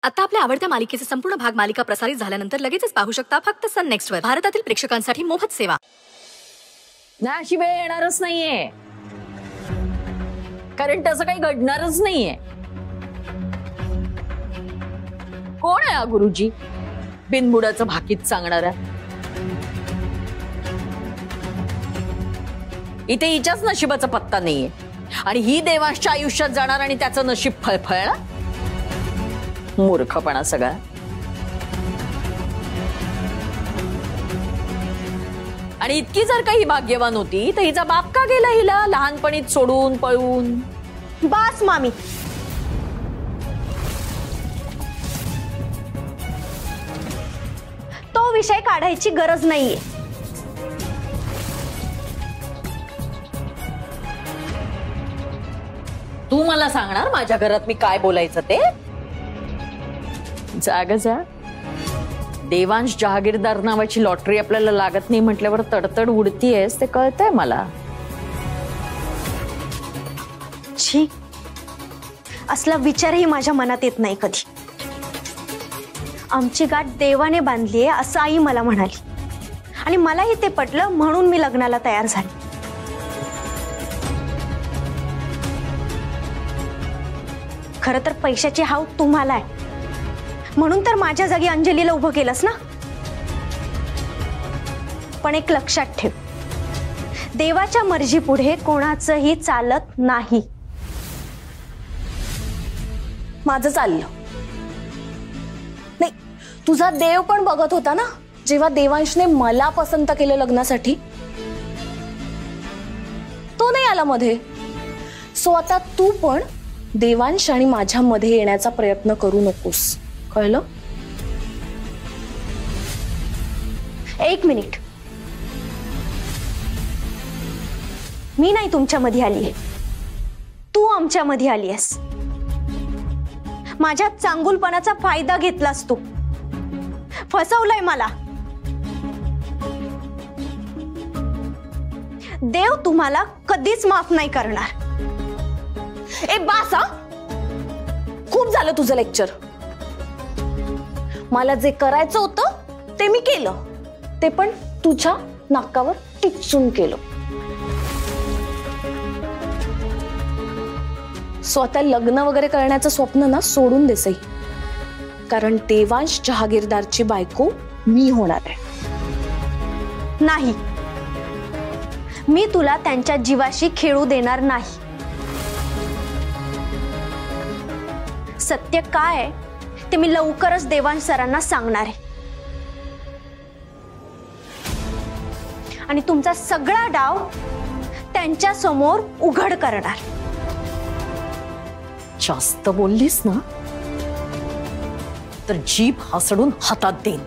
आता आपल्या आवडत्या मालिकेचे संपूर्ण भाग मालिका प्रसारित झाल्यानंतर लगेचच पाहू शकता फक्त सन नेक्स्ट वर. भारतातील प्रेक्षकांसाठी मोफत सेवा. ना अशी वेळ येणारच नाहीये, कारण तसं काही घडणारच नाहीये. कोण आहे हा गुरुजी बिनबुडाचं भाकीत सांगणारा? इथे हिच्याच नशिबाचा पत्ता नाहीये आणि ही देवांशच्या आयुष्यात जाणार आणि त्याचं नशीब फळफळणार. मूर्खपणा सगळा. आणि इतकी जर काही भाग्यवान होती तर हिचा बाप का गेला हिला लहानपणीच सोडून पळून? बास मामी, तो विषय काढायची गरज नाहीये. तू मला सांगणार माझ्या घरात मी काय बोलायचं ते? जाग जा. देवांश जहागीरदार नावाची लॉटरी आपल्याला लागत नाही म्हटल्यावर तडतड उडतीयेस ते कळतंय मला. छी, असला विचारही माझ्या मनात येत नाही कधी. आमची गाठ देवाने बांधलीये असं आई मला म्हणाली आणि मलाही ते पटलं म्हणून मी लग्नाला तयार झाले. खरं तर पैशाची हाव तुम्हाला आहे म्हणून तर माझ्या जागी अंजलीला उभं केलंस ना. पण एक लक्षात ठेव, देवाच्या मर्जी पुढे कोणाचंही चालत नाही. माझं चाललं नाही. तुझा देव पण बघत होता ना जेव्हा देवांशने मला पसंत केलं लग्नासाठी. तो नाही आला मध्ये. सो आता तू पण देवांश आणि माझ्या मध्ये येण्याचा प्रयत्न करू नकोस, कळलं? एक मिनिट, मी नाही तुमच्या मध्ये आली आहे, तू आमच्या मध्ये आली आहेस. माझ्या चांगुलपणाचा फायदा घेतलास तू, फसवलंय मला. देव तुम्हाला कधीच माफ नाही करणार. ए बास हा, खूप झालं तुझं लेक्चर. मला जे करायचं होतं ते मी केलं, ते पण तुझ्या नाकावर टिचून केलं. स्वतः लग्न वगैरे करण्याचं स्वप्न ना सोडून देसई, कारण देवांश जहागीरदारची बायको मी होणार आहे. नाही, मी तुला त्यांच्या जीवाशी खेळू देणार नाही. सत्य काय आहे ते मी लवकरच देवांश सरांना सांगणार आहे आणि तुमचा सगळा डाव त्यांच्या समोर उघड करणार. जास्त बोललीस ना तर जीभ हासडून हातात देईन.